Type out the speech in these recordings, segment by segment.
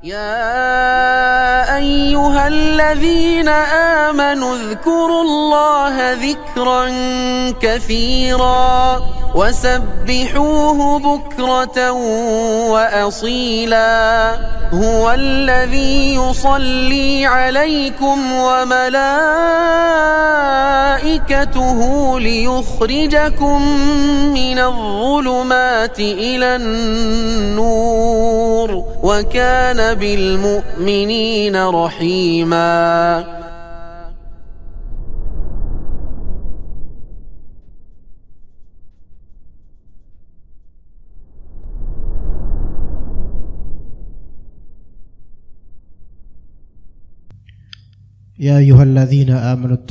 يا أيها الذين آمنوا اذكروا الله ذكرا كثيرا وسبحوه بكرة وأصيلا هو الذي يصلي عليكم وملائكته ليخرجكم من الظلمات إلى النور وكان بالمؤمنين رحيما. يا أيها الذين آمنوا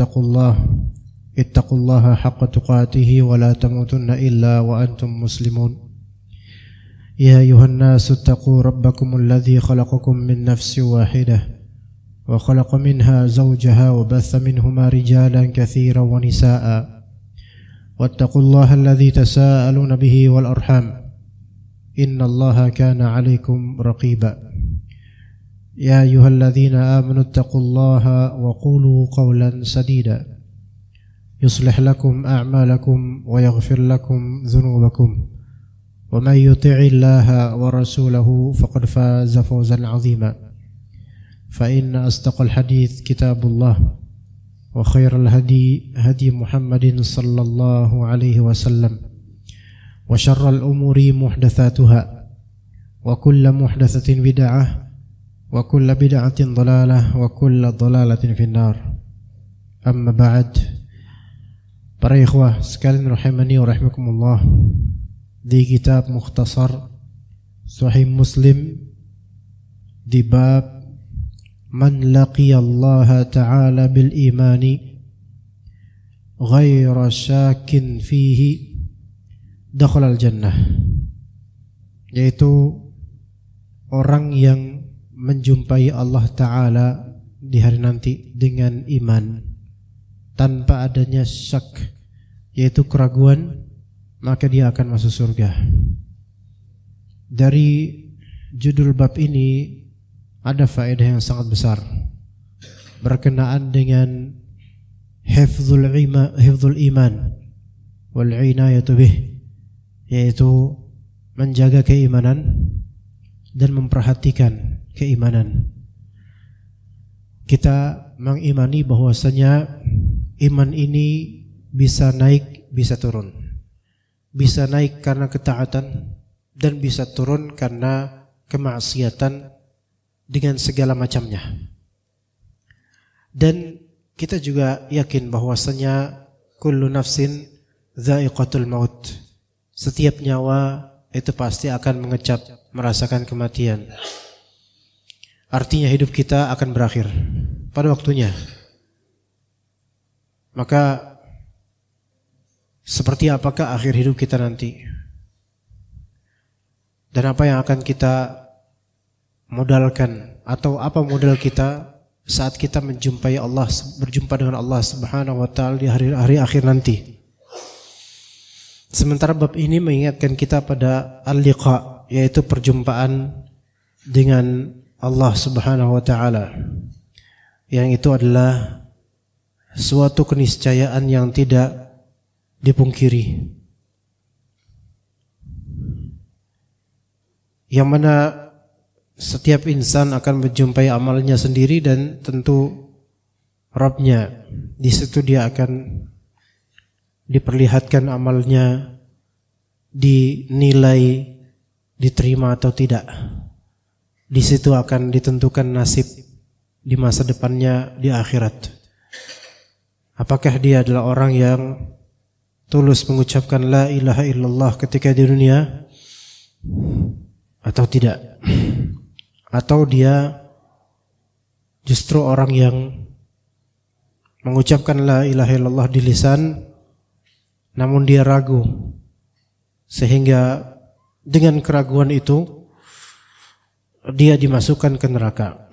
اتقوا الله حق تقاته ولا تموتن إلا وأنتم مسلمون. يا أيها الناس اتقوا ربكم الذي خلقكم من نفس واحدة وخلق منها زوجها وبث منهما رجالا كثيرا ونساء واتقوا الله الذي تساءلون به والأرحام إن الله كان عليكم رقيبا. يا أيها الذين آمنوا اتقوا الله وقولوا قولا سديدا يصلح لكم أعمالكم ويغفر لكم ذنوبكم ومن يطع الله ورسوله فقد فاز فوزا عظيما. فإن أصدق الحديث كتاب الله وخير الهدي هدي محمد صلى الله عليه وسلم وشر الأمور محدثاتها وكل محدثة بدعة وكل بدعة ضلالة وكل ضلالة في النار. Amma ba'd. Para ikhwah sekalian rahimani wa rahimakumullah, di kitab Mukhtasar Sahih Muslim di bab Man laqiya Allah ta'ala bil imani ghaira syakin fihi dakhala al jannah, yaitu orang yang menjumpai Allah Ta'ala di hari nanti dengan iman tanpa adanya syak, yaitu keraguan, maka dia akan masuk surga. Dari judul bab ini ada faedah yang sangat besar berkenaan dengan hifdzul iman wal inayatu bih, yaitu menjaga keimanan dan memperhatikan keimanan. Kita mengimani bahwasanya iman ini bisa naik, bisa turun. Bisa naik karena ketaatan dan bisa turun karena kemaksiatan dengan segala macamnya. Dan kita juga yakin bahwasanya kullu nafsin dha'iqatul maut. Setiap nyawa itu pasti akan mengecap, merasakan kematian. Artinya hidup kita akan berakhir pada waktunya. Maka seperti apakah akhir hidup kita nanti? Dan apa yang akan kita modalkan, atau apa modal kita saat kita menjumpai Allah, berjumpa dengan Allah Subhanahu wa taala di hari akhir nanti? Sementara bab ini mengingatkan kita pada al-liqa, yaitu perjumpaan dengan Allah Subhanahu wa taala, yang itu adalah suatu keniscayaan yang tidak dipungkiri, yang mana setiap insan akan menjumpai amalnya sendiri dan tentu Rabbnya. Di situ dia akan diperlihatkan amalnya, dinilai, diterima atau tidak. Di situ akan ditentukan nasib di masa depannya di akhirat. Apakah dia adalah orang yang tulus mengucapkan la ilaha illallah ketika di dunia atau tidak? Atau dia justru orang yang mengucapkan la ilaha illallah di lisan, namun dia ragu, sehingga dengan keraguan itu dia dimasukkan ke neraka.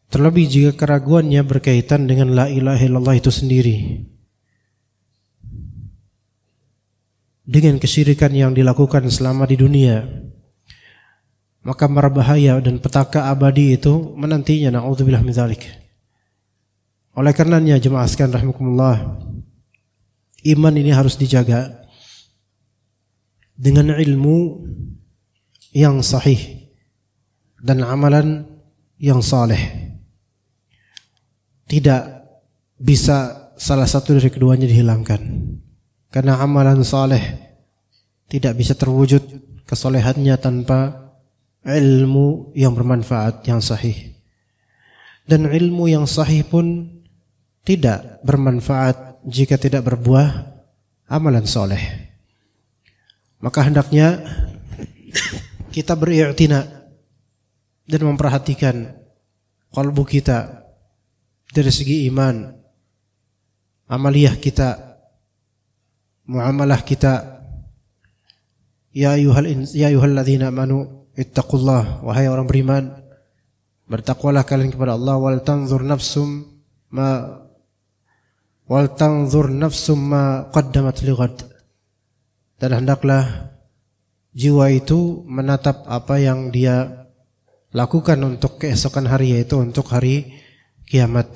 Terlebih jika keraguannya berkaitan dengan la ilaha illallah itu sendiri, dengan kesyirikan yang dilakukan selama di dunia, maka mara bahaya dan petaka abadi itu menantinya. Na'udzubillah min dzalik. Oleh karenanya jemaah sekalian rahimakumullah, iman ini harus dijaga dengan ilmu yang sahih dan amalan yang saleh. Tidak bisa salah satu dari keduanya dihilangkan, karena amalan saleh tidak bisa terwujud kesolehannya tanpa ilmu yang bermanfaat, yang sahih. Dan ilmu yang sahih pun tidak bermanfaat jika tidak berbuah amalan soleh. Maka hendaknya kita beri'tina dan memperhatikan qalbu kita dari segi iman, amaliyah kita, muamalah kita. Ya ayyuhalladzina amanu ittaqullah, wahai orang beriman, bertakwalah kalian kepada Allah. Wal tanzur nafsum ma qaddamat lighad, dan hendaklah jiwa itu menatap apa yang dia lakukan untuk keesokan hari, yaitu untuk hari kiamat.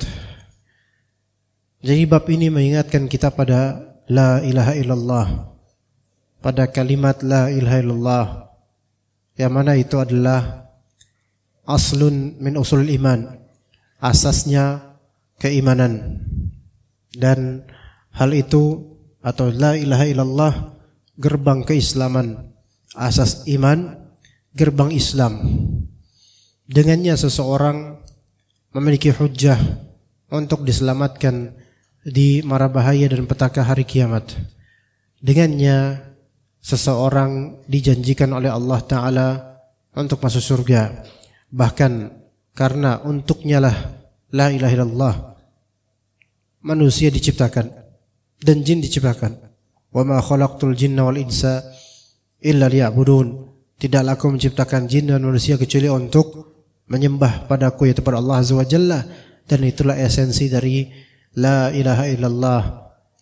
Jadi bab ini mengingatkan kita pada la ilaha illallah, pada kalimat la ilaha illallah, yang mana itu adalah aslun min usul iman, asasnya keimanan. Dan hal itu atau la ilaha illallah gerbang keislaman, asas iman, gerbang Islam. Dengannya seseorang memiliki hujjah untuk diselamatkan di mara bahaya dan petaka hari kiamat. Dengannya seseorang dijanjikan oleh Allah Ta'ala untuk masuk surga. Bahkan karena untuknya lah la ilaha illallah manusia diciptakan dan jin diciptakan. Wa ma khalaqtul jinna wal insa illa liya'budun. Tidaklah aku menciptakan jin dan manusia kecuali untuk menyembah padaku, yaitu pada Allah Azza wa Jalla. Dan itulah esensi dari la ilaha illallah.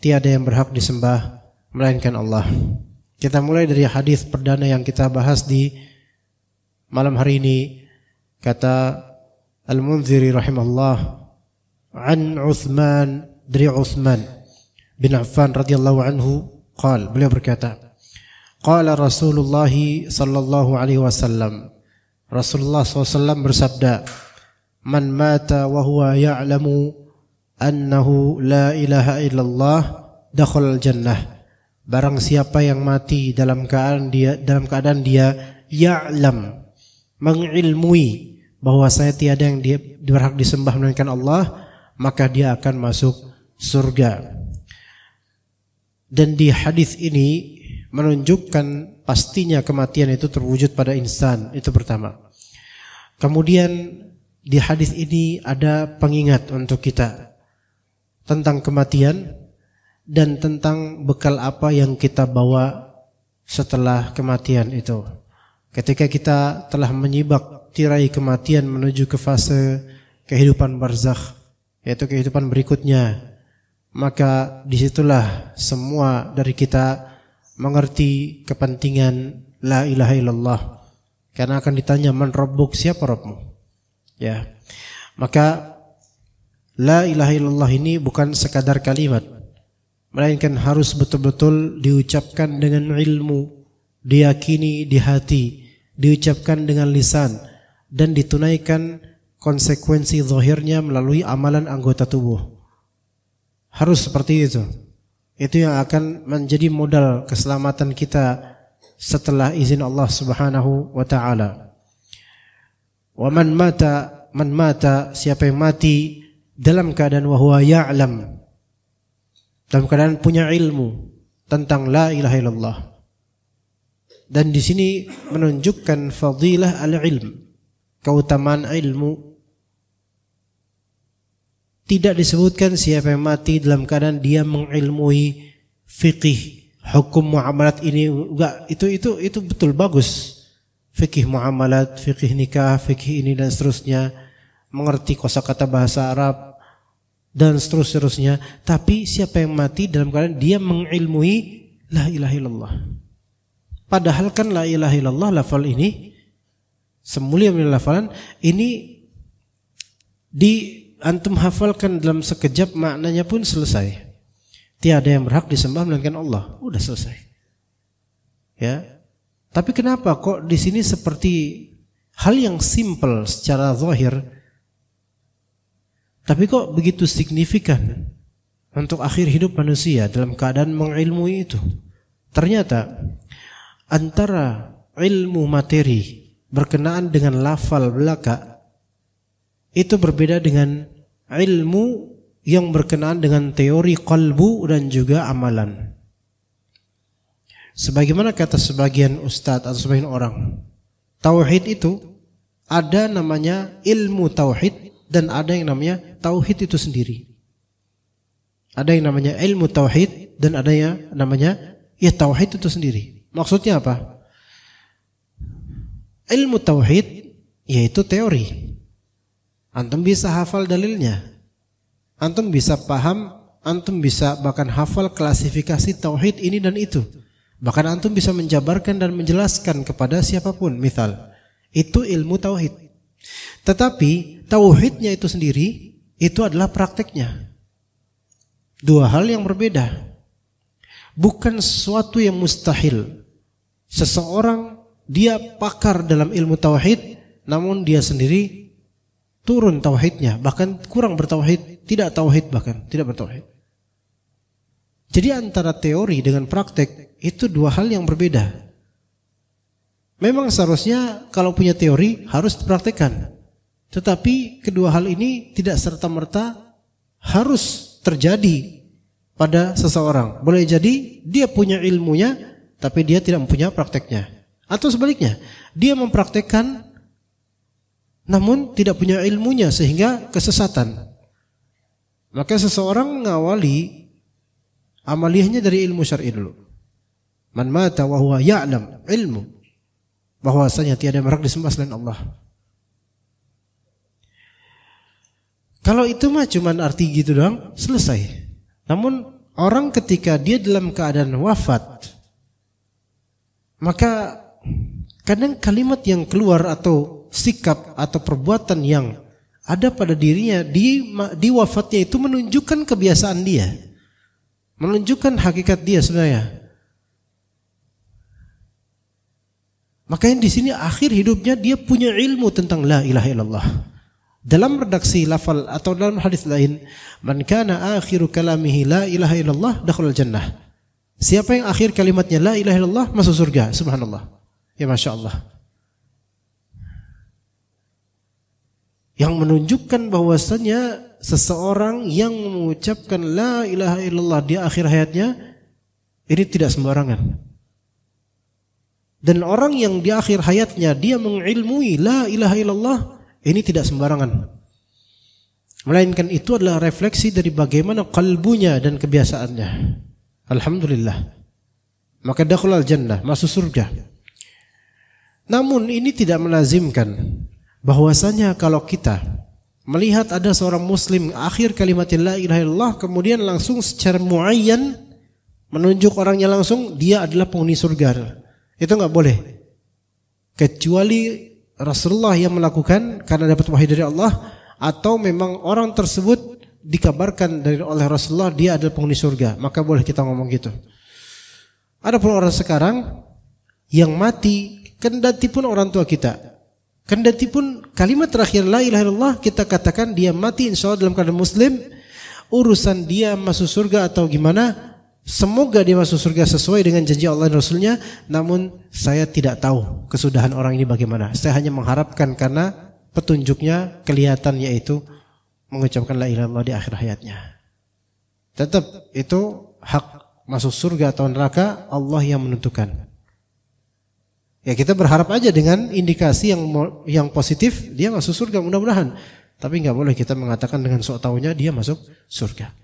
Tiada yang berhak disembah melainkan Allah. Kita mulai dari hadis perdana yang kita bahas di malam hari ini. Kata Al-Munziri rahimahullah, an Uthman, dari Uthman bin Affan radhiyallahu anhu, beliau berkata, qala Rasulullah sallallahu alaihi wasallam, Rasulullah SAW bersabda, man mata wa huwa ya'lamu annahu la ilaha illallah dakhala al-jannah. Barang siapa yang mati dalam keadaan dia ya'lam, mengilmui bahwasanya tiada yang berhak disembah melainkan Allah, maka dia akan masuk surga. Dan di hadis ini menunjukkan pastinya kematian itu terwujud pada insan, itu pertama. Kemudian di hadis ini ada pengingat untuk kita tentang kematian dan tentang bekal apa yang kita bawa setelah kematian itu. Ketika kita telah menyibak tirai kematian menuju ke fase kehidupan barzakh, yaitu kehidupan berikutnya, maka disitulah semua dari kita mengerti kepentingan la ilaha illallah. Karena akan ditanya, man rabbuk, siapa Rabbmu? Ya. Maka la ilaha illallah ini bukan sekadar kalimat, melainkan harus betul-betul diucapkan dengan ilmu, diyakini di hati, diucapkan dengan lisan, dan ditunaikan konsekuensi zahirnya melalui amalan anggota tubuh. Harus seperti itu. Itu yang akan menjadi modal keselamatan kita setelah izin Allah Subhanahu wa taala. Wa man mata, siapa yang mati dalam keadaan wa huwa ya'lam, dalam keadaan punya ilmu tentang la ilaha illallah. Dan di sini menunjukkan fadilah al-ilm, keutamaan ilmu. Tidak disebutkan siapa yang mati dalam keadaan dia mengilmui fikih, hukum muamalat ini. Enggak, itu betul bagus. Fikih muamalat, fikih nikah, fikih ini dan seterusnya, mengerti kosakata bahasa Arab dan seterusnya. Tapi siapa yang mati dalam keadaan dia mengilmui la ilaha illallah. Padahal kan la ilaha illallah lafal ini semulia-mulia hafalan, ini antum hafalkan dalam sekejap, maknanya pun selesai. Tiada yang berhak disembah melainkan Allah. Udah selesai. Ya. Tapi kenapa kok di sini seperti hal yang simple secara zahir, tapi kok begitu signifikan untuk akhir hidup manusia dalam keadaan mengilmui itu? Ternyata antara ilmu materi berkenaan dengan lafal belaka itu berbeda dengan ilmu yang berkenaan dengan teori qalbu dan juga amalan. Sebagaimana kata sebagian ustadz atau sebagian orang, tauhid itu ada namanya ilmu tauhid dan ada yang namanya tauhid itu sendiri. Ada yang namanya ilmu tauhid dan ada yang namanya tauhid itu sendiri. Maksudnya apa? Ilmu tauhid yaitu teori. Antum bisa hafal dalilnya. Antum bisa paham, antum bisa bahkan hafal klasifikasi tauhid ini dan itu. Bahkan antum bisa menjabarkan dan menjelaskan kepada siapapun. Misal, itu ilmu tauhid. Tetapi tauhidnya itu sendiri itu adalah prakteknya. Dua hal yang berbeda. Bukan sesuatu yang mustahil. Seseorang dia pakar dalam ilmu tauhid, namun dia sendiri turun tauhidnya, bahkan kurang bertauhid, tidak tauhid, bahkan tidak bertauhid. Jadi antara teori dengan praktek itu dua hal yang berbeda. Memang seharusnya kalau punya teori harus dipraktekkan. Tetapi kedua hal ini tidak serta-merta harus terjadi pada seseorang. Boleh jadi dia punya ilmunya tapi dia tidak mempunyai prakteknya. Atau sebaliknya, dia mempraktekkan namun tidak punya ilmunya sehingga kesesatan. Maka seseorang mengawali amaliyahnya dari ilmu syar'i dulu. Man mata wa huwa ya'lam, ilmu bahwasanya tiada yang berhak disembah selain Allah. Kalau itu mah cuman arti gitu doang, selesai. Namun orang ketika dia dalam keadaan wafat, maka kadang kalimat yang keluar atau sikap atau perbuatan yang ada pada dirinya di wafatnya itu menunjukkan kebiasaan dia, menunjukkan hakikat dia sebenarnya. Makanya di sini akhir hidupnya dia punya ilmu tentang la ilaha illallah. Dalam redaksi lafal atau dalam hadis lain, man kana akhiru kalamihi la ilaha illallah dakhalal jannah. Siapa yang akhir kalimatnya la ilaha illallah masuk surga. Subhanallah. Ya Masya Allah. Yang menunjukkan bahwasanya seseorang yang mengucapkan la ilaha illallah di akhir hayatnya ini tidak sembarangan. Dan orang yang di akhir hayatnya dia mengilmui la ilaha illallah ini tidak sembarangan. Melainkan itu adalah refleksi dari bagaimana kalbunya dan kebiasaannya. Alhamdulillah. Maka dakhalal jannah, masuk surga. Namun ini tidak melazimkan bahwasanya kalau kita melihat ada seorang muslim akhir kalimat la ilaha illallah kemudian langsung secara muayyan menunjuk orangnya langsung dia adalah penghuni surga. Itu enggak boleh. Kecuali Rasulullah yang melakukan karena dapat wahyu dari Allah atau memang orang tersebut dikabarkan oleh Rasulullah dia adalah penghuni surga, maka boleh kita ngomong gitu. Adapun orang sekarang yang mati, kendati pun orang tua kita, kendati pun kalimat terakhir la ilaha illallah kita katakan dia mati insyaallah dalam keadaan muslim, urusan dia masuk surga atau gimana, semoga dia masuk surga sesuai dengan janji Allah dan Rasulnya. Namun saya tidak tahu kesudahan orang ini bagaimana. Saya hanya mengharapkan karena petunjuknya kelihatan yaitu mengucapkan la ilaha illallah di akhir hayatnya. Tetap itu hak masuk surga atau neraka Allah yang menentukan. Ya kita berharap aja dengan indikasi yang positif dia masuk surga mudah-mudahan. Tapi enggak boleh kita mengatakan dengan sok taunya dia masuk surga.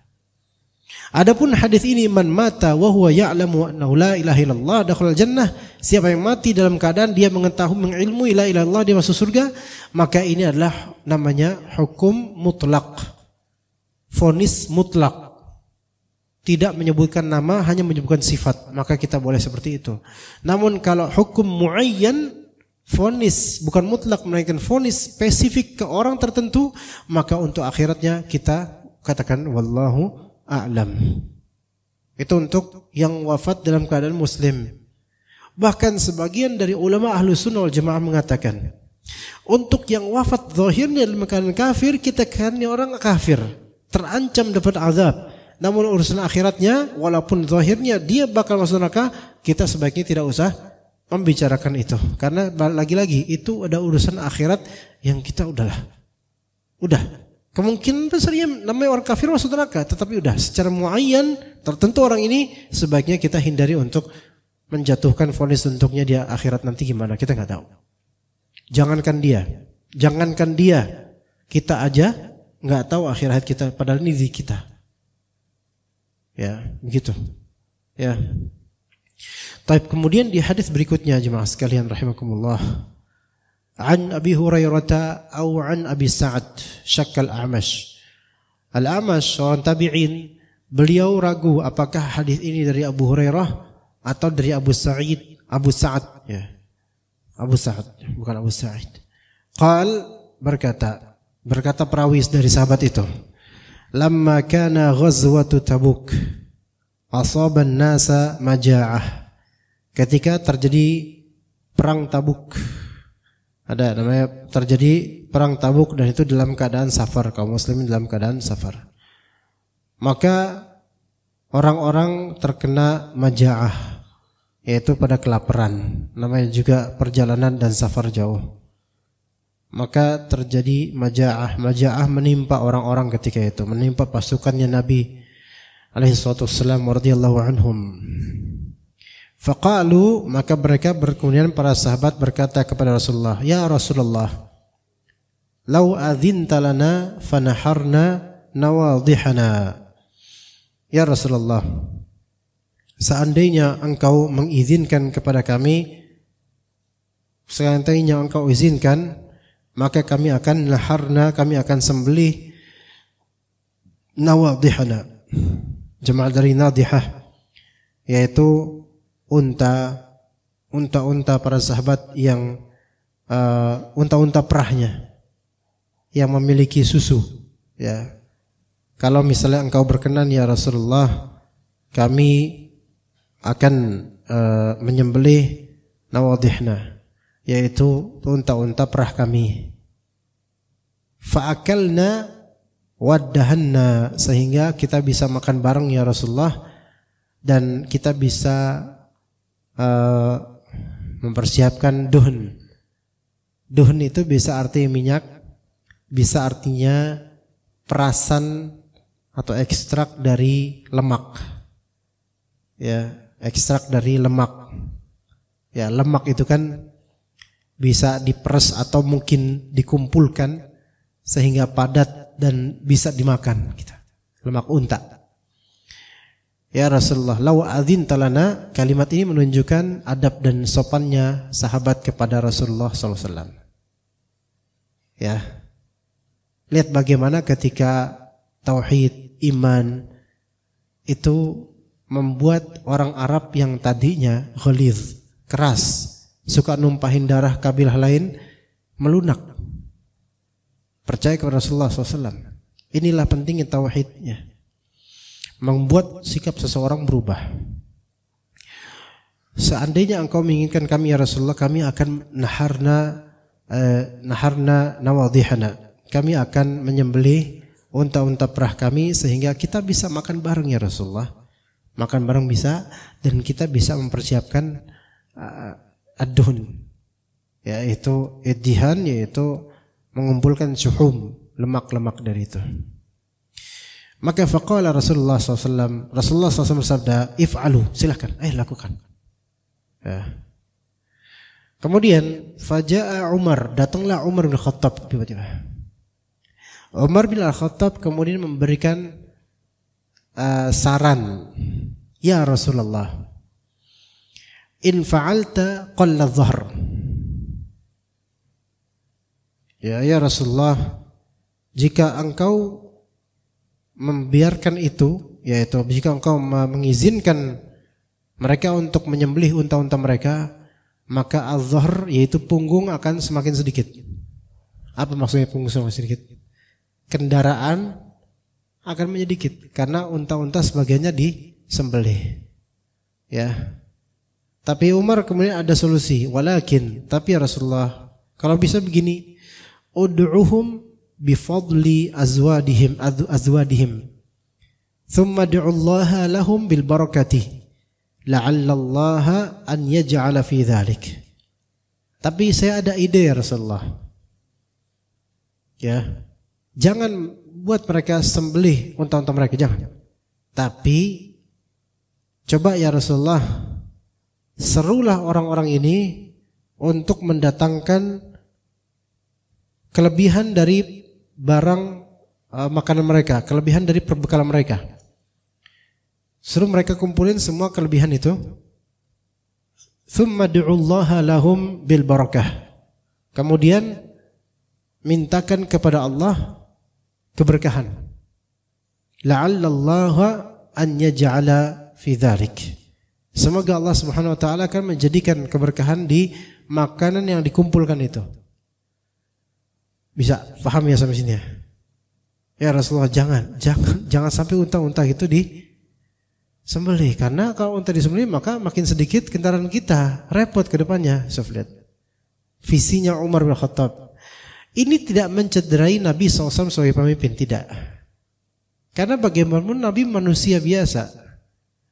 Adapun hadis ini man mata wa huwa ya'lamu annahu la ilaha illallah dakhalal jannah, siapa yang mati dalam keadaan dia mengetahui mengilmui la ilaha illallah dia masuk surga, maka ini adalah namanya hukum mutlak. Vonis mutlak. Tidak menyebutkan nama, hanya menyebutkan sifat, maka kita boleh seperti itu. Namun kalau hukum muayyan vonis, bukan mutlak, melainkan vonis spesifik ke orang tertentu, maka untuk akhiratnya kita katakan wallahu a'lam. Itu untuk yang wafat dalam keadaan muslim. Bahkan sebagian dari ulama ahlu sunnah wal jamaah mengatakan, untuk yang wafat zahirnya dalam keadaan kafir, kita kan orang kafir, terancam dapat azab. Namun urusan akhiratnya, walaupun zahirnya dia bakal masuk neraka, kita sebaiknya tidak usah membicarakan itu. Karena lagi-lagi itu ada urusan akhirat yang kita udah. Kemungkinan besarnya namanya orang kafir masuk neraka, tetapi udah secara muayyan tertentu orang ini sebaiknya kita hindari untuk menjatuhkan vonis untuknya di akhirat nanti gimana, kita nggak tahu. Jangankan dia, kita aja nggak tahu akhirat kita, padahal ini di kita. Ya, begitu. Ya. Taib, kemudian di hadis berikutnya jemaah sekalian rahimakumullah. An Abi Hurairah atau an Abi Sa'ad syakkal A'mash. Al-A'mash seorang tabi'in, beliau ragu apakah hadis ini dari Abu Hurairah atau dari Abu Sa'ad ya. Abu Sa'ad, bukan Abu Sa'id. Berkata perawi dari sahabat itu, lamma kana ghazwatu Tabuk asaban nasa maja'ah. Ketika terjadi perang Tabuk, ada namanya terjadi perang Tabuk, dan itu dalam keadaan safar, kaum muslimin dalam keadaan safar. Maka orang-orang terkena maja'ah, yaitu pada kelaparan, namanya juga perjalanan dan safar jauh. Maka terjadi maja'ah menimpa orang-orang ketika itu, menimpa pasukannya Nabi alaihi salatu wassalam radhiyallahu anhum. Faqalu, maka mereka kemudian para sahabat berkata kepada Rasulullah, ya Rasulullah, lau adzinta lana fanaharna nawadihana. Ya Rasulullah, seandainya engkau mengizinkan kepada kami, seandainya engkau izinkan, maka kami akan naharna, kami akan sembelih nawadihana. Jemaah dari nadihah, yaitu unta para sahabat yang unta perahnya yang memiliki susu, ya. Kalau misalnya engkau berkenan ya Rasulullah, kami akan menyembelih nawadihna, yaitu unta perah kami. Fa'akalna waddahanna, sehingga kita bisa makan bareng ya Rasulullah, dan kita bisa mempersiapkan duhn. Duhn itu bisa artinya minyak, bisa artinya perasan atau ekstrak dari lemak. Ya, ekstrak dari lemak. Ya, lemak itu kan bisa diperes atau mungkin dikumpulkan sehingga padat dan bisa dimakan kita. Lemak unta. Ya Rasulullah, lau adzinta lana, kalimat ini menunjukkan adab dan sopannya sahabat kepada Rasulullah SAW. Ya, lihat bagaimana ketika tauhid, iman itu membuat orang Arab yang tadinya ghalidz, keras, suka numpahin darah kabilah lain, melunak, percaya kepada Rasulullah SAW. Inilah pentingnya tauhidnya, membuat sikap seseorang berubah. Seandainya engkau menginginkan kami ya Rasulullah, kami akan naharna nawadihana, kami akan menyembelih unta-unta perah kami sehingga kita bisa makan bareng ya Rasulullah, makan bareng bisa, dan kita bisa mempersiapkan ad-duhn, yaitu iddihan, yaitu mengumpulkan syuhum, lemak-lemak dari itu. Maka faqala Rasulullah SAW, Rasulullah SAW bersabda, if'alu, silahkan, lakukan. Ya. Kemudian faja'a Umar, datanglah Umar bin Khattab tiba-tiba. Umar bin Khattab kemudian memberikan saran, ya Rasulullah, in fa'alta qalla dhahr. Ya Rasulullah, jika engkau membiarkan itu, yaitu jika engkau mengizinkan mereka untuk menyembelih unta-unta mereka, maka az-zahr yaitu punggung akan semakin sedikit. Apa maksudnya punggung semakin sedikit? Kendaraan akan menyedikit karena unta-unta sebagiannya disembelih. Ya. Tapi Umar kemudian ada solusi, walakin tapi ya Rasulullah, kalau bisa begini, ud'uhum bifadli azwadihim. Thumma du'ullaha lahum bil barakati. La'allallaha an yaj'ala fi dhalik. Tapi saya ada ide ya Rasulullah. Ya. Jangan buat mereka sembelih unta-unta mereka, jangan. Tapi coba ya Rasulullah, serulah orang-orang ini untuk mendatangkan kelebihan dari barang makanan mereka, kelebihan dari perbekalan mereka. Suruh mereka kumpulin semua kelebihan itu. Thumma du'ullaha lahum bil barakah. Kemudian mintakan kepada Allah keberkahan. La'allallaha an yaj'ala fi dzalik. Semoga Allah Subhanahu wa taala akan menjadikan keberkahan di makanan yang dikumpulkan itu. Bisa paham ya sampai sini ya? Ya Rasulullah, jangan sampai unta-unta itu disembelih, karena kalau unta disembelih maka makin sedikit kendaraan kita, repot ke depannya. Lihat visinya Umar bin Khattab. Ini tidak mencederai Nabi SAW sebagai pemimpin, tidak. Karena bagaimanapun Nabi manusia biasa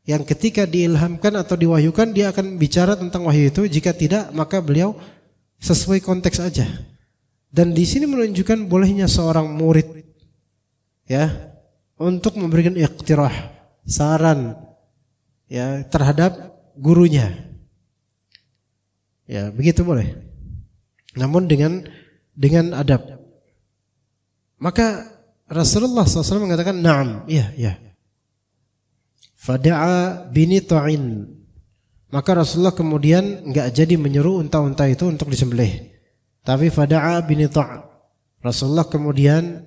yang ketika diilhamkan atau diwahyukan dia akan bicara tentang wahyu itu, jika tidak maka beliau sesuai konteks aja. Dan di sini menunjukkan bolehnya seorang murid ya untuk memberikan iqtirah, saran ya terhadap gurunya. Ya, begitu boleh. Namun dengan adab. Maka Rasulullah SAW mengatakan na'am, iya. Fada'a binita'in. Maka Rasulullah kemudian enggak jadi menyeru unta-unta itu untuk disembelih. Tapi fada'a binita'. Rasulullah kemudian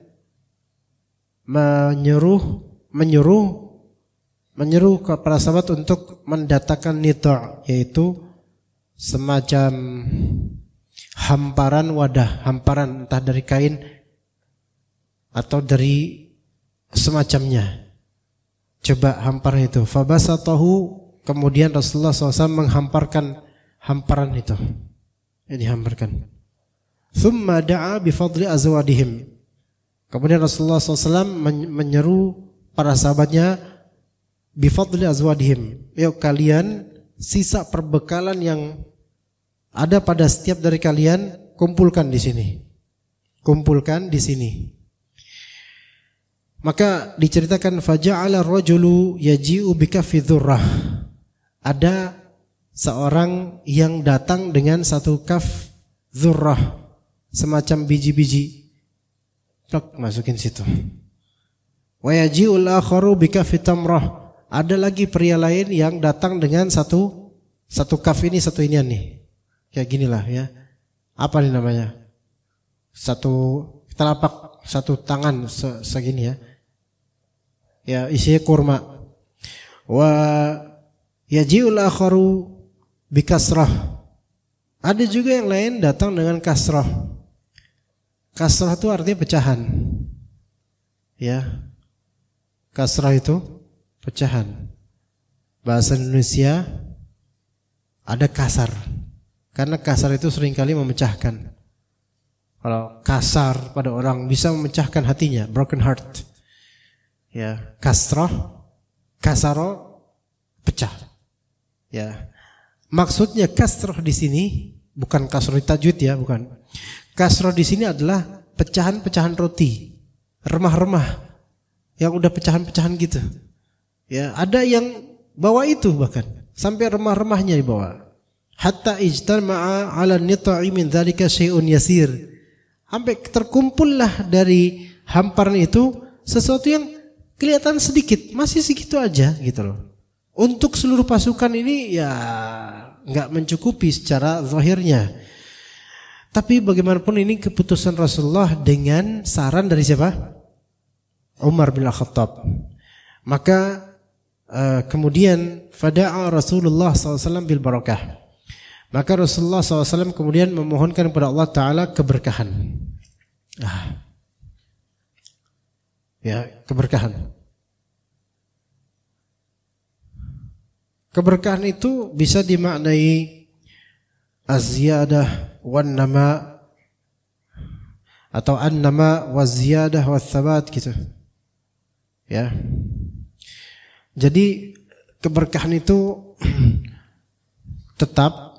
menyuruh para sahabat untuk mendatangkan nita', yaitu semacam hamparan wadah, hamparan entah dari kain atau dari semacamnya. Coba hamparan itu. Fabasatahu, kemudian Rasulullah SAW menghamparkan hamparan itu. Ini hamparkan. Thumma da'a bifadli azwadihim. Kemudian Rasulullah SAW menyeru para sahabatnya bifadli azwadihim. Yuk kalian sisa perbekalan yang ada pada setiap dari kalian kumpulkan di sini. Kumpulkan di sini. Maka diceritakan faja'ala rajulu yaji'u bikaffi dzurrah. Ada seorang yang datang dengan satu kaf dzurrah, semacam biji-biji. Plak, masukin situ. Wa yaji'ul akharu bikaffi tamrah. Ada lagi pria lain yang datang dengan satu kaf ini, satu inian nih. Kayak ginilah ya. Apa nih namanya? Satu telapak, satu tangan segini ya. Ya, isinya kurma. Wa yaji'ul akharu bikasrah. Ada juga yang lain datang dengan kasrah. Kasrah itu artinya pecahan. Ya. Kasrah itu pecahan. Bahasa Indonesia ada kasar. Karena kasar itu seringkali memecahkan. Kalau kasar pada orang bisa memecahkan hatinya, broken heart. Ya, kasrah, kasaro, pecah. Ya, maksudnya kasrah di sini bukan kasrah tajwid ya, bukan. Kasrah di sini adalah pecahan-pecahan roti, remah-remah yang udah pecahan-pecahan gitu. Ya, ada yang bawa itu bahkan sampai remah-remahnya dibawa. Hatta ijtama'a 'ala nita'i min dzalika syai'un yasir. Sampai terkumpullah dari hamparan itu sesuatu yang kelihatan sedikit, masih segitu aja gitu loh. Untuk seluruh pasukan ini ya enggak mencukupi secara zahirnya. Tapi bagaimanapun ini keputusan Rasulullah dengan saran dari siapa? Umar bin Khattab. Maka kemudian fada'a Rasulullah SAW bil barakah. Maka Rasulullah SAW kemudian memohonkan kepada Allah Ta'ala keberkahan. Ya, keberkahan. Keberkahan itu bisa dimaknai az-ziyadah wan nama atau an-nama waz-ziyadah wath-thabat gitu. Ya. Jadi keberkahan itu tetap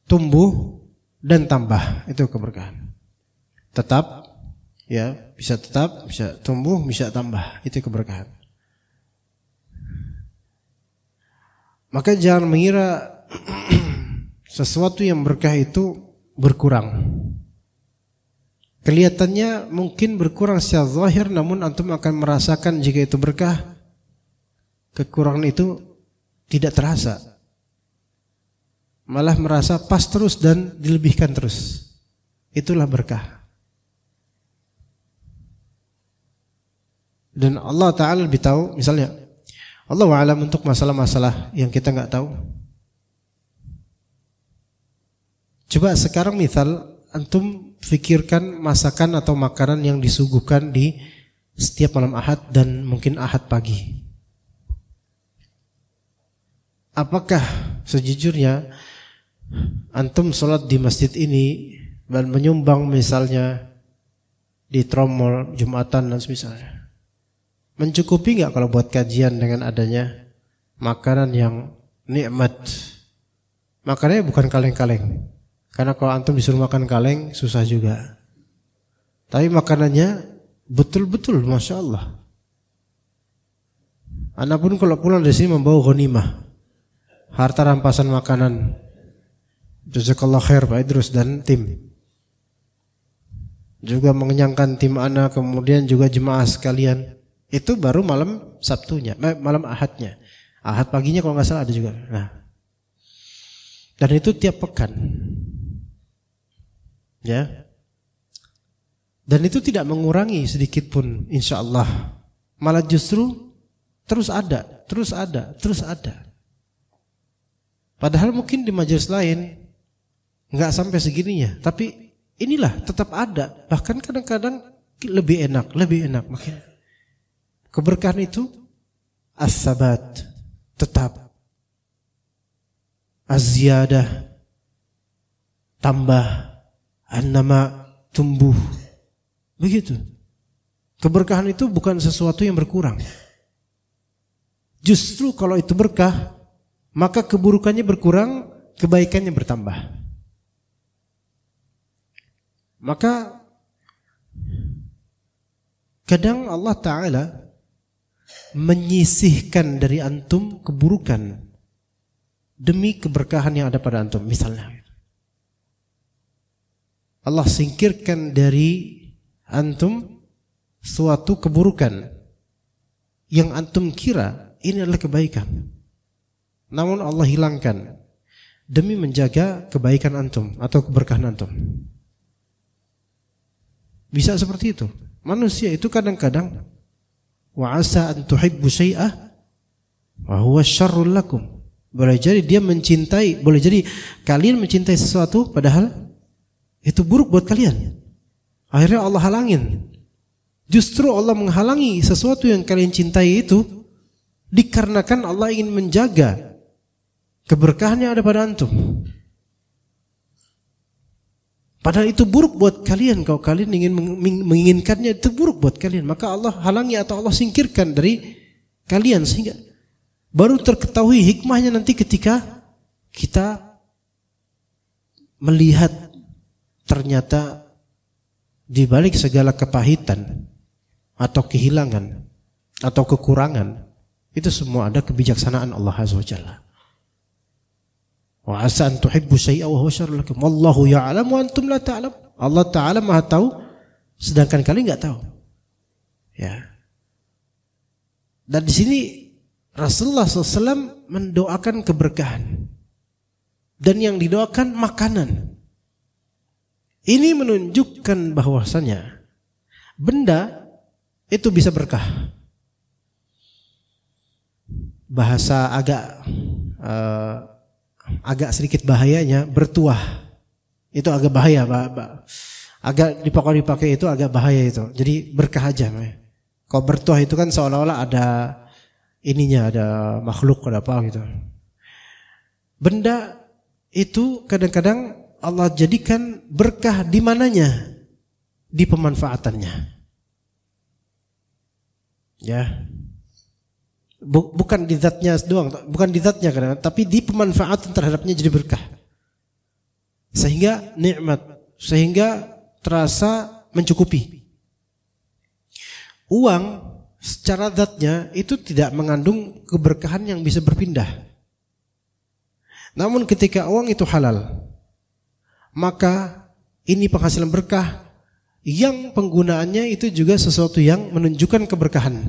tumbuh dan tambah, itu keberkahan. Tetap, ya, bisa tetap, bisa tumbuh, bisa tambah, itu keberkahan. Maka jangan mengira sesuatu yang berkah itu berkurang. Kelihatannya mungkin berkurang secara zahir, namun antum akan merasakan jika itu berkah, kekurangan itu tidak terasa. Malah merasa pas terus dan dilebihkan terus. Itulah berkah. Dan Allah Ta'ala lebih tahu, misalnya Allah wa'alam untuk masalah-masalah yang kita nggak tahu. Coba sekarang misal antum fikirkan masakan atau makanan yang disuguhkan di setiap malam Ahad dan mungkin Ahad pagi. Apakah sejujurnya antum sholat di masjid ini dan menyumbang misalnya di tromol Jumatan dan semisalnya, mencukupi nggak kalau buat kajian dengan adanya makanan yang nikmat? Makanannya bukan kaleng-kaleng, karena kalau antum disuruh makan kaleng susah juga. Tapi makanannya betul-betul Masya Allah. Anak pun kalau pulang dari sini membawa ghanimah, harta rampasan makanan. Jazakallah khair Pak Idrus dan tim. Juga mengenyangkan tim anak, kemudian juga jemaah sekalian. Itu baru malam Sabtunya, malam Ahadnya. Ahad paginya kalau nggak salah ada juga. Nah, dan itu tiap pekan, ya. Dan itu tidak mengurangi sedikit pun, insya Allah. Malah justru terus ada, terus ada, terus ada. Padahal mungkin di majelis lain nggak sampai segininya, tapi inilah tetap ada. Bahkan kadang-kadang lebih enak makin. Keberkahan itu as-sabat, tetap, az-ziyadah, tambah, an-nama, tumbuh. Begitu. Keberkahan itu bukan sesuatu yang berkurang. Justru kalau itu berkah, maka keburukannya berkurang, kebaikannya bertambah. Maka kadang Allah Ta'ala menyisihkan dari antum keburukan demi keberkahan yang ada pada antum. Misalnya Allah singkirkan dari antum suatu keburukan yang antum kira ini adalah kebaikan, namun Allah hilangkan demi menjaga kebaikan antum atau keberkahan antum. Bisa seperti itu. Manusia itu kadang-kadang wa asa an tuhibbu syai'ah wa huwa syarrul lakum. Boleh jadi dia mencintai, boleh jadi kalian mencintai sesuatu padahal itu buruk buat kalian. Akhirnya Allah halangin. Justru Allah menghalangi sesuatu yang kalian cintai itu dikarenakan Allah ingin menjaga keberkahan yang ada pada antum. Padahal itu buruk buat kalian. Kalau kalian ingin menginginkannya, itu buruk buat kalian. Maka Allah halangi atau Allah singkirkan dari kalian, sehingga baru terketahui hikmahnya nanti ketika kita melihat ternyata di balik segala kepahitan atau kehilangan atau kekurangan, itu semua ada kebijaksanaan Allah Azza wa Jalla. Wa asa an tuhibbu syai'an wa huwa syarrun lakum wallahu ya'lam wa antum la ta'lam. Allah Ta'ala Maha tahu sedangkan kalian enggak tahu. Ya. Dan di sini Rasulullah SAW mendoakan keberkahan. Dan yang didoakan makanan. Ini menunjukkan bahwasanya benda itu bisa berkah. Bahasa agak agak sedikit bahayanya bertuah. Itu agak bahaya, agak dipakai itu agak bahaya itu. Jadi berkah aja. Kalau bertuah itu kan seolah-olah ada ininya, ada makhluk, ada apa gitu. Benda itu kadang-kadang Allah jadikan berkah di mananya? Di pemanfaatannya. Ya. Bukan di zatnya doang, bukan di zatnya kadang, tapi di pemanfaatan terhadapnya jadi berkah. Sehingga nikmat, sehingga terasa mencukupi. Uang secara zatnya itu tidak mengandung keberkahan yang bisa berpindah. Namun ketika uang itu halal, maka ini penghasilan berkah yang penggunaannya itu juga sesuatu yang menunjukkan keberkahan.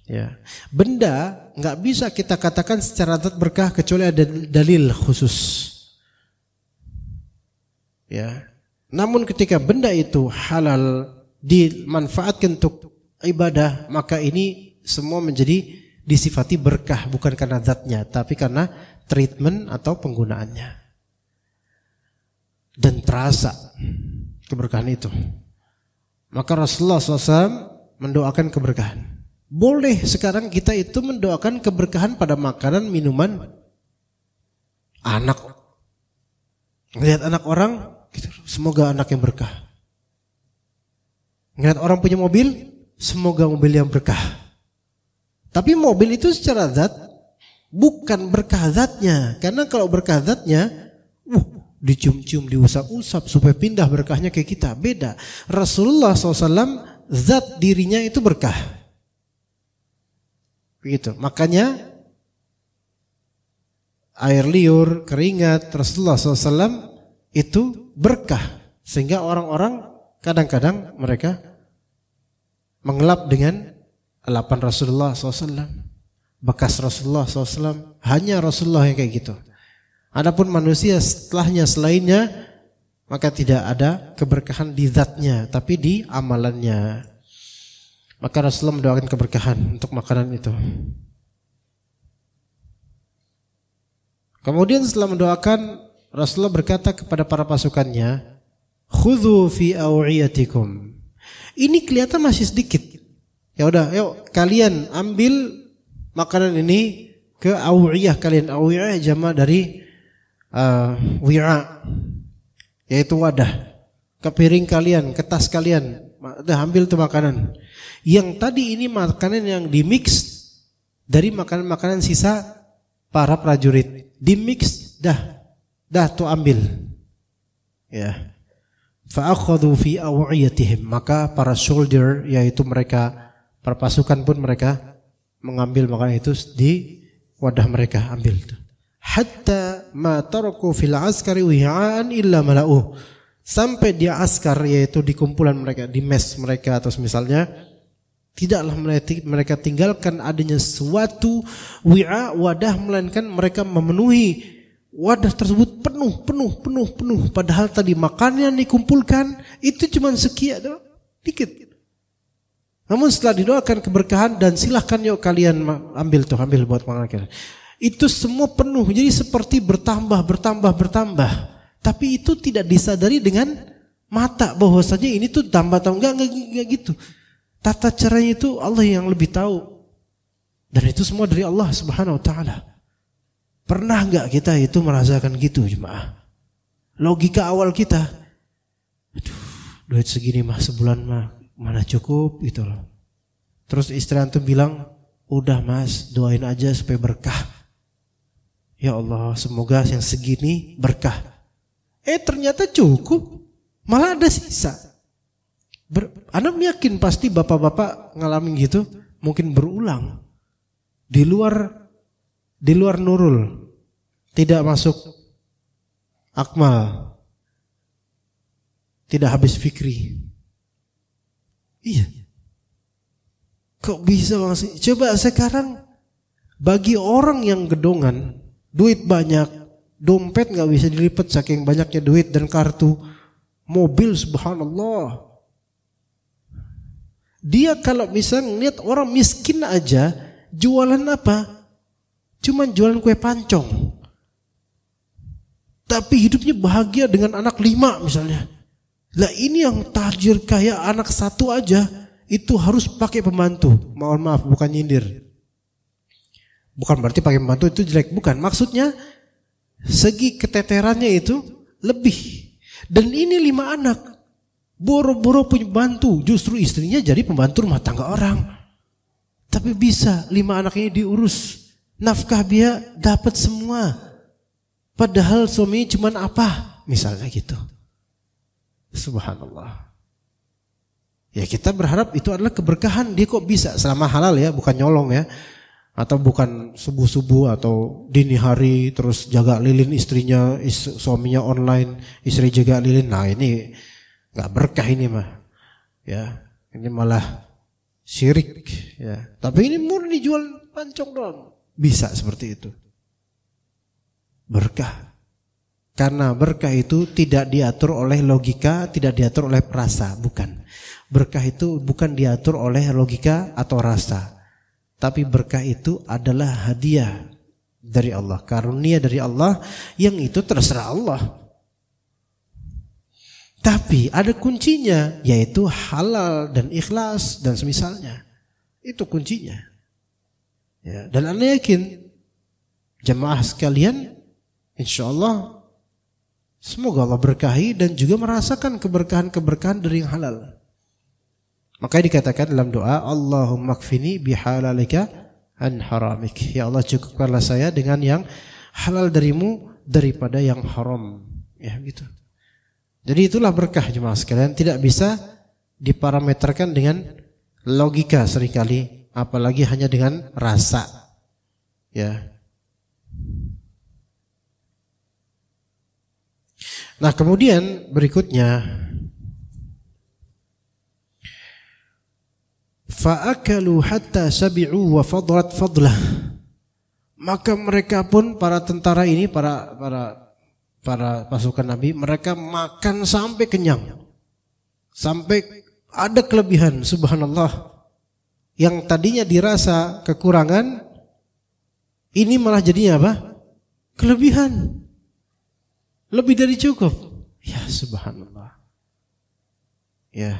Ya, benda nggak bisa kita katakan secara zat berkah kecuali ada dalil khusus. Ya, namun ketika benda itu halal dimanfaatkan untuk ibadah, maka ini semua menjadi disifati berkah bukan karena zatnya, tapi karena treatment atau penggunaannya. Dan terasa keberkahan itu. Maka Rasulullah SAW mendoakan keberkahan. Boleh sekarang kita itu mendoakan keberkahan pada makanan, minuman, anak. Ngelihat anak orang, semoga anak yang berkah. Ngelihat orang punya mobil, semoga mobil yang berkah. Tapi mobil itu secara zat bukan berkah zatnya. Karena kalau berkah zatnya, dicium-cium, diusap-usap supaya pindah berkahnya ke kita. Beda. Rasulullah SAW zat dirinya itu berkah. Begitu. Makanya air liur, keringat Rasulullah SAW itu berkah. Sehingga orang-orang kadang-kadang mereka mengelap dengan lapan Rasulullah SAW. Bekas Rasulullah SAW. Hanya Rasulullah yang kayak gitu. Adapun manusia setelahnya selainnya, maka tidak ada keberkahan di zatnya, tapi di amalannya. Maka Rasulullah mendoakan keberkahan untuk makanan itu. Kemudian setelah mendoakan, Rasulullah berkata kepada para pasukannya, "Khudhu fi aw'iyatikum." Ini kelihatan masih sedikit. Ya udah, yuk kalian ambil makanan ini ke aw'iyah kalian. Aw'iyah jama' dari wi'a, yaitu wadah. Ke piring kalian, ke tas kalian. Udah ambil tuh makanan. Yang tadi ini makanan yang dimix dari makanan-makanan sisa para prajurit. Dimix, dah tuh ambil. Ya. Fa'akhadhu fi aw'iyatihim. Maka para soldier, yaitu mereka, para pasukan pun mereka mengambil makanan itu di wadah mereka, ambil tuh. Hatta ma taraku fil askari wi'an illa mala'uh. Sampai di askar, yaitu di kumpulan mereka, di mes mereka atau misalnya, tidaklah mereka tinggalkan adanya suatu wi'a, wadah, melainkan mereka memenuhi wadah tersebut penuh. Padahal tadi makanan yang dikumpulkan itu cuma sekian, dikit. Namun setelah didoakan keberkahan dan silahkan yuk kalian ambil buat makanan kalian. Itu semua penuh, jadi seperti bertambah. Tapi itu tidak disadari dengan mata bahwasanya ini tuh tambah enggak gitu. Tata caranya itu Allah yang lebih tahu. Dan itu semua dari Allah Subhanahu wa taala. Pernah enggak kita itu merasakan gitu, jemaah? Logika awal kita, aduh, duit segini mah sebulan mah mana cukup gitu loh. Terus istri antum bilang, "Udah Mas, doain aja supaya berkah." Ya Allah, semoga yang segini berkah. Ternyata cukup, malah ada sisa. Anda yakin pasti bapak-bapak ngalamin gitu, mungkin berulang. Di luar Nurul, tidak masuk Akmal, tidak habis Fikri. Iya. Kok bisa Bang? Coba sekarang bagi orang yang gedongan, duit banyak, dompet nggak bisa dilipat saking banyaknya duit dan kartu, mobil subhanallah. Dia kalau misalnya lihat orang miskin aja jualan apa? cuman jualan kue pancong. Tapi hidupnya bahagia dengan anak 5 misalnya. Lah ini yang tajir kaya anak 1 aja itu harus pakai pembantu. Mohon maaf, bukan nyindir. Bukan berarti pakai pembantu itu jelek, bukan. Maksudnya segi keteterannya itu lebih. Dan ini 5 anak. Boro-boro punya bantu, justru istrinya jadi pembantu rumah tangga orang. Tapi bisa 5 anak ini diurus. Nafkah dia dapat semua. Padahal suaminya cuman apa? Misalnya gitu. Subhanallah. Ya kita berharap itu adalah keberkahan. Dia kok bisa selama halal ya, bukan nyolong ya. Atau bukan subuh-subuh atau dini hari terus jaga lilin istrinya, suaminya online, istri jaga lilin. Nah ini nggak berkah ini mah. Ya, ini malah syirik ya. Tapi ini murni jual pancong doang. Bisa seperti itu. Berkah. Karena berkah itu tidak diatur oleh logika, tidak diatur oleh perasa, bukan. Berkah itu bukan diatur oleh logika atau rasa. Tapi berkah itu adalah hadiah dari Allah, karunia dari Allah yang itu terserah Allah. Tapi ada kuncinya, yaitu halal dan ikhlas dan semisalnya. Itu kuncinya. Ya, dan Anda yakin jemaah sekalian, insya Allah semoga Allah berkahi dan juga merasakan keberkahan-keberkahan dari yang halal. Makanya dikatakan dalam doa, Allahumma kfini bihalalika an haramik. Ya Allah, cukupkanlah saya dengan yang halal darimu daripada yang haram. Ya gitu. Jadi itulah berkah jemaah sekalian, tidak bisa diparameterkan dengan logika seringkali, apalagi hanya dengan rasa. Ya. Nah, kemudian berikutnya, fa'akalu hatta sabi'u wa fadrat fadlah. Maka mereka pun para tentara ini, para pasukan Nabi, mereka makan sampai kenyang. Sampai ada kelebihan, subhanallah. Yang tadinya dirasa kekurangan, ini malah jadinya apa? Kelebihan. Lebih dari cukup. Ya subhanallah. Ya.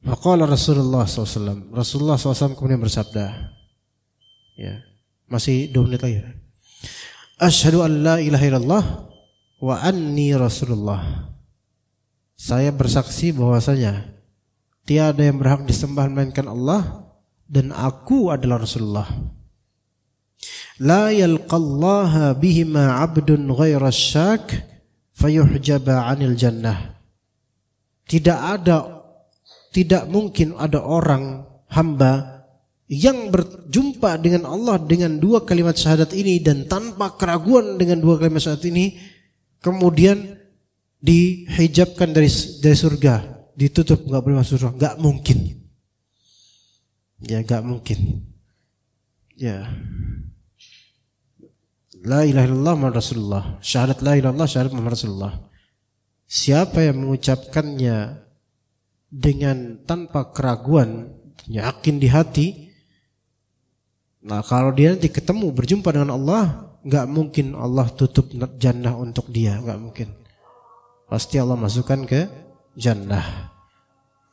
Faqala Rasulullah SAW. Rasulullah SAW kemudian bersabda. Ya. Masih 2 menit lagi. Asyhadu an la ilaha illallah wa anni Rasulullah. Saya bersaksi bahwasanya tiada yang berhak disembah melainkan Allah dan aku adalah Rasulullah. La yalqallaha bihima 'abdun ghaira syak fayuhjaba 'anil jannah. Tidak mungkin ada orang hamba yang berjumpa dengan Allah dengan 2 kalimat syahadat ini dan tanpa keraguan dengan 2 kalimat syahadat ini kemudian dihijabkan dari surga, ditutup enggak boleh masuk surga, enggak mungkin. Ya enggak mungkin. Ya. La ilaha illallah Muhammad Rasulullah. Syahadat la ilaha illallah, syahadat Muhammad Rasulullah. Siapa yang mengucapkannya dengan tanpa keraguan, yakin di hati, nah kalau dia nanti ketemu berjumpa dengan Allah, enggak mungkin Allah tutup jannah untuk dia, enggak mungkin. Pasti Allah masukkan ke jannah.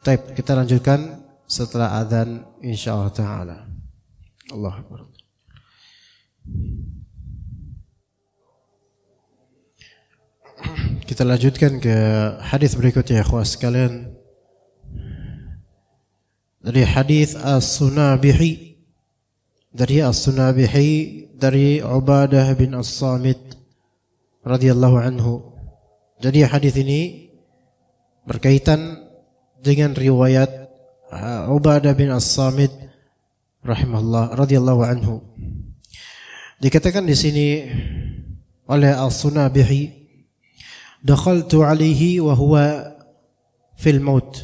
Baik, kita lanjutkan setelah adzan insyaallah taala. Allahu Akbar. Kita lanjutkan ke hadis berikutnya ya ikhwas sekalian. Dari hadis As-Sunabihi, dari Ubadah bin As-Samit radhiyallahu anhu. Jadi hadis ini berkaitan dengan riwayat Ubadah bin As-Samit rahimahullah radhiyallahu anhu. Dikatakan di sini oleh As-Sunabihi, dakhaltu alaihi wa huwa fil maut.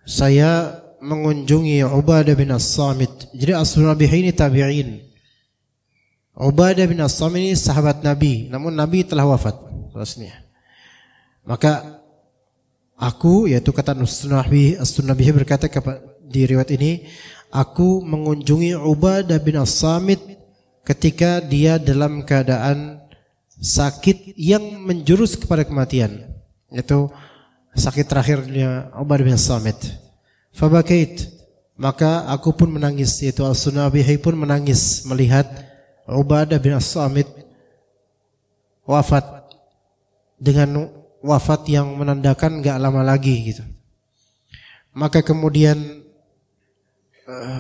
Saya mengunjungi Ubadah bin As-Samit. Jadi As-Sunabihi ini tabi'in. Ubadah bin As-Samit ini sahabat Nabi, namun Nabi telah wafat rasanya. Maka aku, yaitu kata As-Sunabihi berkata di riwayat ini, aku mengunjungi Ubadah bin As-Samit ketika dia dalam keadaan sakit yang menjurus kepada kematian, yaitu sakit terakhirnya Ubadah bin As-Samit. Fabakait, maka aku pun menangis, yaitu As-Sunabihi pun menangis melihat Ubadah bin As-Samit wafat dengan wafat yang menandakan gak lama lagi gitu. Maka kemudian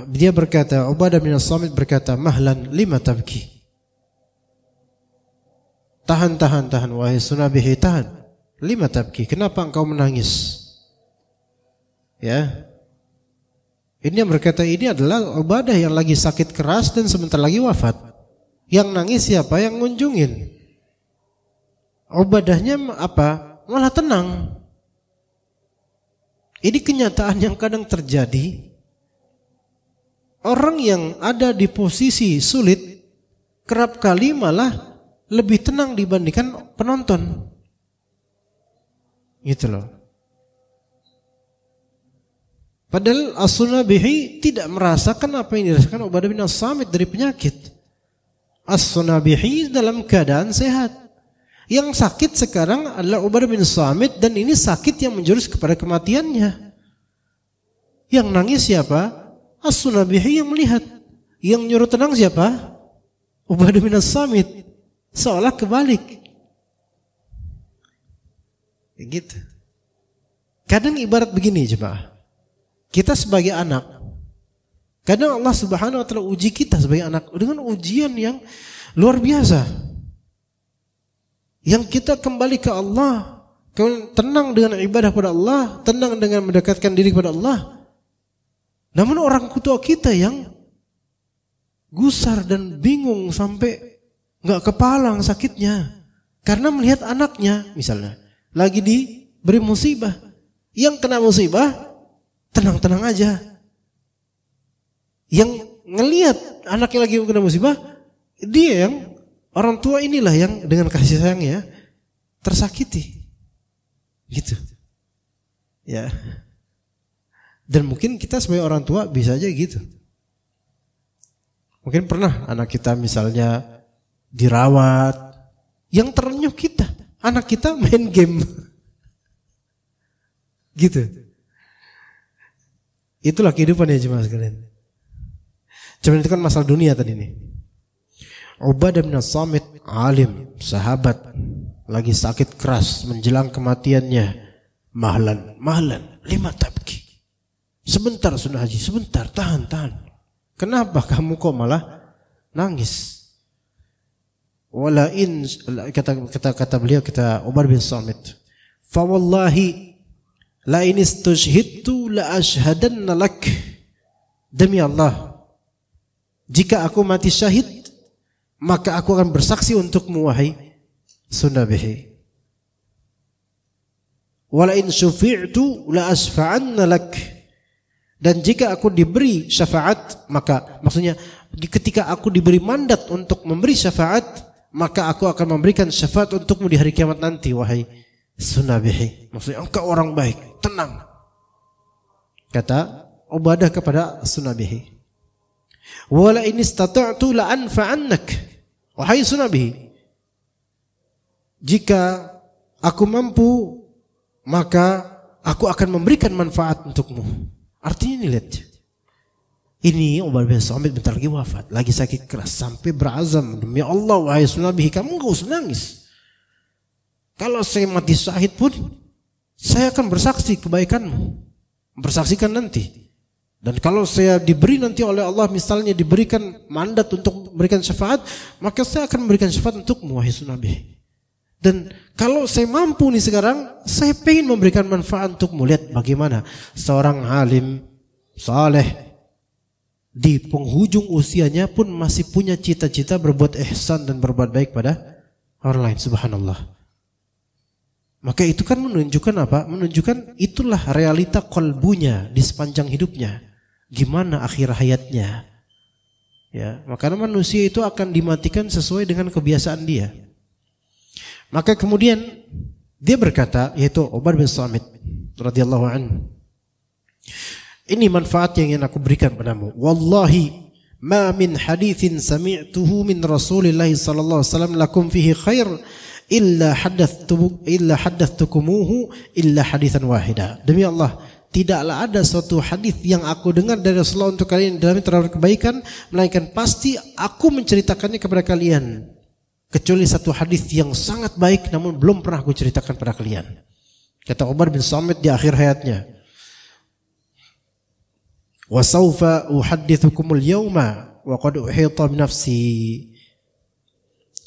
dia berkata, Ubadah bin As-Samit berkata, mahlan lima tabki. Tahan, wahai Sunabihi, tahan. Lima tabki, kenapa engkau menangis? Ya. Ini yang berkata ini adalah Ubadah yang lagi sakit keras dan sebentar lagi wafat. Yang nangis siapa? Yang ngunjungin. Ubadahnya apa? Malah tenang. Ini kenyataan yang kadang terjadi. Orang yang ada di posisi sulit kerap kali malah lebih tenang dibandingkan penonton. Gitu loh. Padahal As-Sunabihi tidak merasakan apa yang dirasakan Ubadah bin As-Samit dari penyakit. As-Sunabihi dalam keadaan sehat. Yang sakit sekarang adalah Ubadah bin As-Samit, dan ini sakit yang menjurus kepada kematiannya. Yang nangis siapa? As-Sunabihi yang melihat. Yang nyuruh tenang siapa? Ubadah bin As-Samit. Seolah kebalik. Gitu. Kadang ibarat begini jemaah. Kita sebagai anak, kadang Allah Subhanahu wa taala uji kita sebagai anak dengan ujian yang luar biasa. Yang kita kembali ke Allah, tenang dengan ibadah pada Allah, tenang dengan mendekatkan diri kepada Allah. Namun orang tua kita yang gusar dan bingung sampai nggak kepalang sakitnya karena melihat anaknya misalnya lagi diberi musibah, yang kena musibah tenang-tenang aja, yang ngelihat anaknya lagi kena musibah, dia yang orang tua inilah yang dengan kasih sayangnya tersakiti, gitu, ya. Dan mungkin kita sebagai orang tua bisa aja gitu. Mungkin pernah anak kita misalnya dirawat, yang terenyuh kita, anak kita main game, gitu. Itulah kehidupan ya jemaah sekalian. Cuma itu kan masalah dunia tadi nih. Ubadah bin As-Samit, alim, sahabat, lagi sakit keras menjelang kematiannya. Mahlan, lima tabki. Sebentar sudah haji, sebentar, tahan. Kenapa kamu kok malah nangis? Wala in, kata beliau, kata Ubadah bin As-Samit, fa wallahi la in istushhidtu la ashhadanna lak. Demi Allah, jika aku mati syahid, maka aku akan bersaksi untukmu wahai Sunabihi. Wala in syufi'tu la asfa'anna lak. Dan jika aku diberi syafaat, maka maksudnya ketika aku diberi mandat untuk memberi syafaat, maka aku akan memberikan syafaat untukmu di hari kiamat nanti wahai Sunabihi. Maksudnya engkau orang baik, tenang. Kata Ubadah kepada Sunabihi. Wala in istata'tu la anfa'annak. Wahai Sunabihi, jika aku mampu, maka aku akan memberikan manfaat untukmu. Artinya ini lihat. Ini Ubadah bin As-Samit bentar lagi wafat, lagi sakit keras sampai berazam, demi Allah wahai Sunabihi, kamu enggak usah nangis. Kalau saya mati syahid pun, saya akan bersaksi kebaikanmu, bersaksikan nanti. Dan kalau saya diberi nanti oleh Allah, misalnya diberikan mandat untuk memberikan syafaat, maka saya akan memberikan syafaat untukmu wahai Sunabihi. Dan kalau saya mampu nih sekarang, saya pengen memberikan manfaat untukmu. Lihat bagaimana seorang alim saleh di penghujung usianya pun masih punya cita-cita berbuat ihsan dan berbuat baik pada orang lain. Subhanallah. Maka itu kan menunjukkan apa? Menunjukkan itulah realita qalbunya di sepanjang hidupnya. Gimana akhir hayatnya. Ya, makanya manusia itu akan dimatikan sesuai dengan kebiasaan dia. Maka kemudian dia berkata, yaitu Ubadah bin As-Samit radhiyallahu anhu, Ini manfaat yang ingin aku berikan padamu. Wallahi ma min haditsin sami'tuhu min Rasulillah sallallahu alaihi wasallam lakum fihi khair illa haddattukumuhu illa haditsan wahida. Demi Allah, tidaklah ada suatu hadis yang aku dengar dari Rasulullah untuk kalian dalam terdapat kebaikan, melainkan pasti aku menceritakannya kepada kalian, kecuali satu hadis yang sangat baik namun belum pernah aku ceritakan pada kalian. Kata Umar bin Samit di akhir hayatnya, wa sawfa uhaddithukumul yawma wa qad uhita bi nafsi.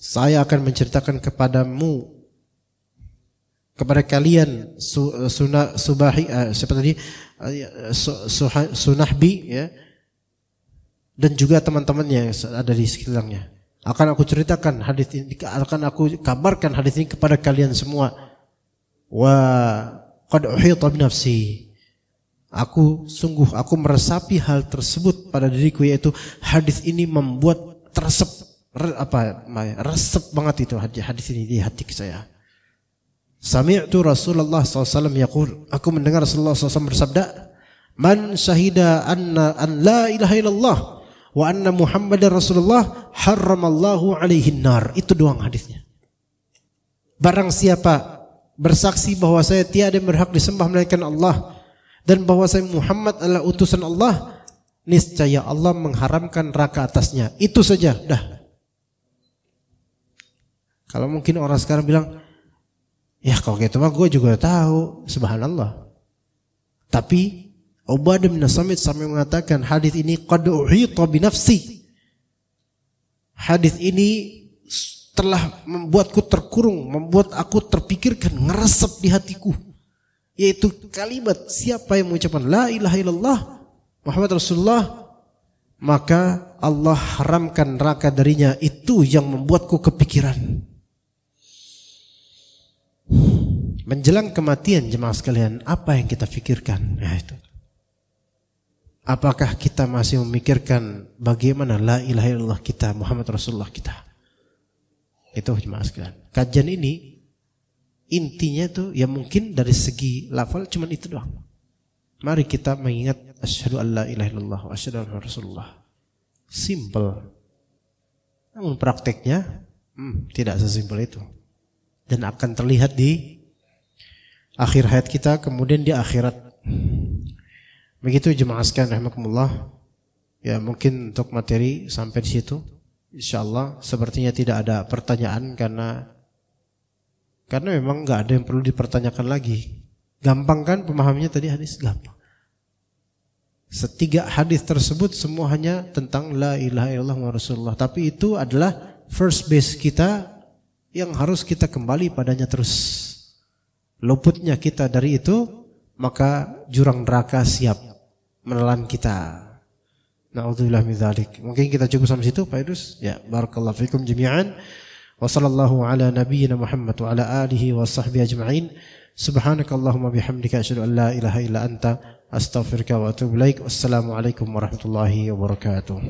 Saya akan menceritakan kepada kalian Sunahbi ya, dan juga teman-temannya yang ada di sekelilingnya. Akan aku ceritakan hadis ini, akan aku kabarkan hadis ini kepada kalian semua. Wa qad uhita bi nafsi. Aku meresapi hal tersebut pada diriku, yaitu hadis ini membuat resep banget itu hadis ini di hati saya. Sami'tu Rasulullah SAW yaqul, aku mendengar Rasulullah SAW bersabda, man syahida an la ilaha illallah wa anna Muhammadar Rasulullah harramallahu alaihi nar. Itu doang hadisnya. Barang siapa bersaksi bahwa saya tiada yang berhak disembah melainkan Allah dan bahwa saya Muhammad adalah utusan Allah, niscaya Allah mengharamkan neraka atasnya. Itu saja, dah. Kalau mungkin orang sekarang bilang, ya kalau gitu mah gue juga tahu, subhanallah. Tapi Ubadah bin Samit sampai mengatakan hadis ini qad uhita bi nafsi. Hadis ini telah membuatku terkurung, membuat aku terpikirkan, ngeresep di hatiku. Yaitu kalimat siapa yang mengucapkan la ilaha illallah Muhammad Rasulullah, maka Allah haramkan neraka darinya. Itu yang membuatku kepikiran. Menjelang kematian jemaah sekalian, apa yang kita pikirkan? Nah, itu. Apakah kita masih memikirkan bagaimana la ilaha illallah kita, Muhammad Rasulullah kita? Itu jemaah sekalian. Kajian ini intinya tuh ya mungkin dari segi lafal cuman itu doang. Mari kita mengingat asyhadu an la ilaha illallah wa asyhadu anna Rasulullah. Simple. Namun prakteknya tidak sesimpel itu. Dan akan terlihat di akhir hayat kita, kemudian di akhirat. Begitu jemaah sekalian rahimakumullah. Ya mungkin untuk materi sampai di situ. Insyaallah sepertinya tidak ada pertanyaan karena memang nggak ada yang perlu dipertanyakan lagi. Gampang kan pemahamannya tadi hadis? Gampang. Setiga hadis tersebut semua hanya tentang la ilaha illallah Muhammadur Rasulullah. Tapi itu adalah first base kita yang harus kita kembali padanya terus. Luputnya kita dari itu, maka jurang neraka siap menelan kita. Na'udzubillah min dzalik. Mungkin kita cukup sampai situ Pak Idrus. Ya, barakallahu fikum jami'an. Wa sallallahu ala nabiyyina Muhammad wa ala alihi wa sahbihi ajma'in. Subhanakallahumma bihamdika asyhadu an la ilaha illa anta astaghfiruka wa atubu ilaik. Wassalamu alaikum warahmatullahi wabarakatuh.